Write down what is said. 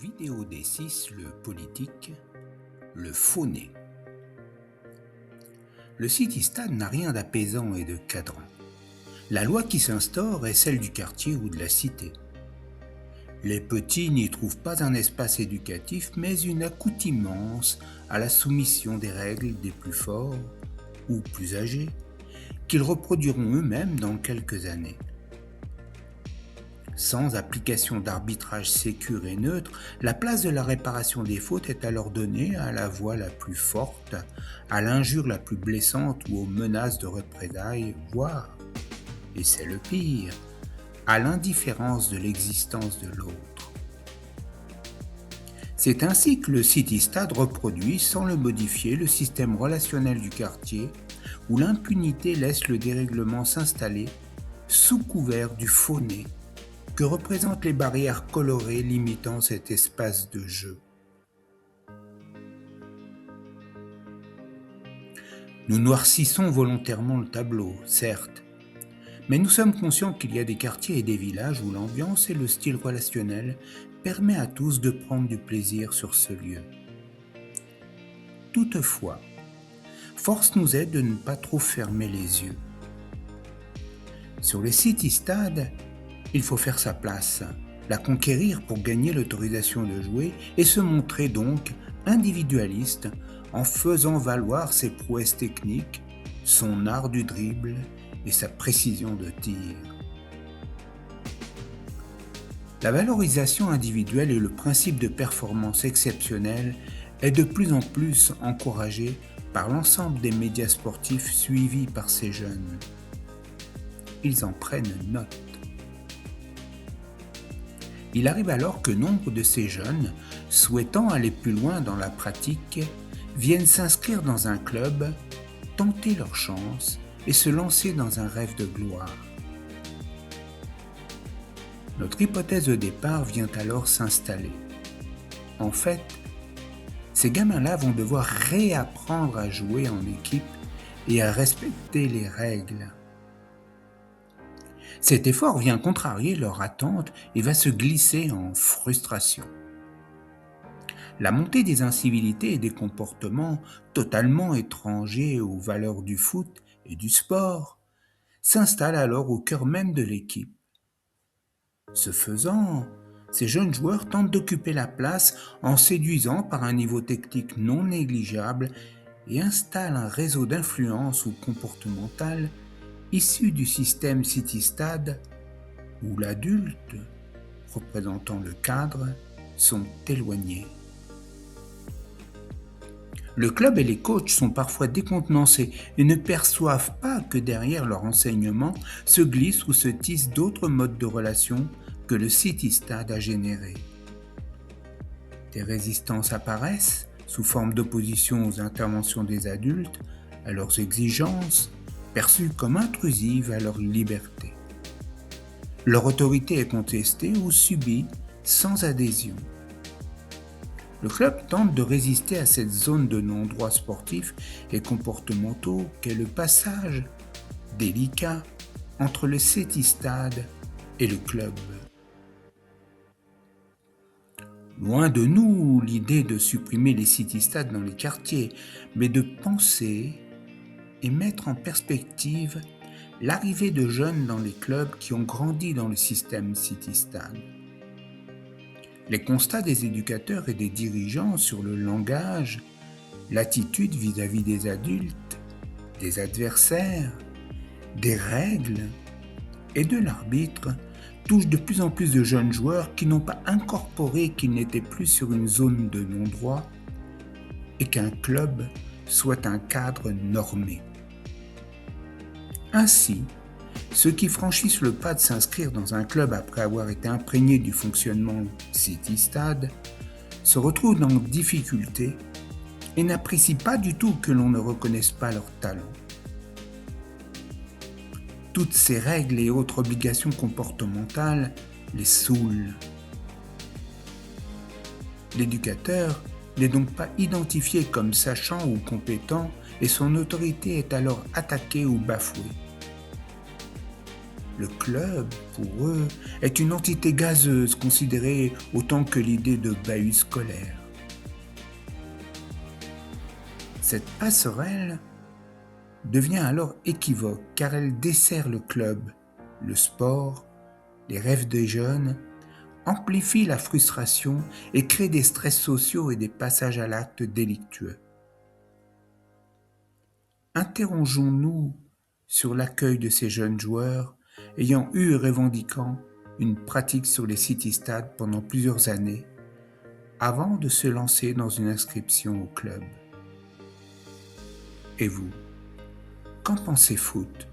Vidéo D6, le politique, le faux-né. Le city-stade n'a rien d'apaisant et de cadrant. La loi qui s'instaure est celle du quartier ou de la cité. Les petits n'y trouvent pas un espace éducatif, mais une accoutumance à la soumission des règles des plus forts ou plus âgés, qu'ils reproduiront eux-mêmes dans quelques années. Sans application d'arbitrage sécure et neutre, la place de la réparation des fautes est alors donnée à la voix la plus forte, à l'injure la plus blessante ou aux menaces de représailles, voire, et c'est le pire, à l'indifférence de l'existence de l'autre. C'est ainsi que le city-stade reproduit, sans le modifier, le système relationnel du quartier, où l'impunité laisse le dérèglement s'installer sous couvert du faux-né que représentent les barrières colorées limitant cet espace de jeu. Nous noircissons volontairement le tableau, certes, mais nous sommes conscients qu'il y a des quartiers et des villages où l'ambiance et le style relationnel permettent à tous de prendre du plaisir sur ce lieu. Toutefois, force nous est de ne pas trop fermer les yeux. Sur les city-stades, il faut faire sa place, la conquérir pour gagner l'autorisation de jouer et se montrer donc individualiste en faisant valoir ses prouesses techniques, son art du dribble et sa précision de tir. La valorisation individuelle et le principe de performance exceptionnelle est de plus en plus encouragé par l'ensemble des médias sportifs suivis par ces jeunes. Ils en prennent note. Il arrive alors que nombre de ces jeunes, souhaitant aller plus loin dans la pratique, viennent s'inscrire dans un club, tenter leur chance et se lancer dans un rêve de gloire. Notre hypothèse de départ vient alors s'installer. En fait, ces gamins-là vont devoir réapprendre à jouer en équipe et à respecter les règles. Cet effort vient contrarier leur attente et va se glisser en frustration. La montée des incivilités et des comportements totalement étrangers aux valeurs du foot et du sport s'installe alors au cœur même de l'équipe. Ce faisant, ces jeunes joueurs tentent d'occuper la place en séduisant par un niveau technique non négligeable et installent un réseau d'influence ou comportementale issu du système city-stade où l'adulte, représentant le cadre, sont éloignés. Le club et les coachs sont parfois décontenancés et ne perçoivent pas que derrière leur enseignement se glissent ou se tissent d'autres modes de relation que le city-stade a générés. Des résistances apparaissent sous forme d'opposition aux interventions des adultes, à leurs exigences, perçues comme intrusives à leur liberté. Leur autorité est contestée ou subie sans adhésion. Le club tente de résister à cette zone de non-droits sportifs et comportementaux qu'est le passage délicat entre le city-stade et le club. Loin de nous l'idée de supprimer les city-stades dans les quartiers, mais de penser et mettre en perspective l'arrivée de jeunes dans les clubs qui ont grandi dans le système city-stade. Les constats des éducateurs et des dirigeants sur le langage, l'attitude vis-à-vis des adultes, des adversaires, des règles et de l'arbitre touchent de plus en plus de jeunes joueurs qui n'ont pas incorporé qu'ils n'étaient plus sur une zone de non-droit et qu'un club soit un cadre normé. Ainsi, ceux qui franchissent le pas de s'inscrire dans un club après avoir été imprégnés du fonctionnement city-stade se retrouvent en difficulté et n'apprécient pas du tout que l'on ne reconnaisse pas leur talent. Toutes ces règles et autres obligations comportementales les saoulent. L'éducateur n'est donc pas identifié comme sachant ou compétent et son autorité est alors attaquée ou bafouée. Le club, pour eux, est une entité gazeuse considérée autant que l'idée de bahut scolaire. Cette passerelle devient alors équivoque car elle dessert le club, le sport, les rêves des jeunes, amplifie la frustration et crée des stress sociaux et des passages à l'acte délictueux. Interrogeons-nous sur l'accueil de ces jeunes joueurs ayant eu et revendiquant une pratique sur les city-stades pendant plusieurs années avant de se lancer dans une inscription au club. Et vous, qu'en pensez foot ?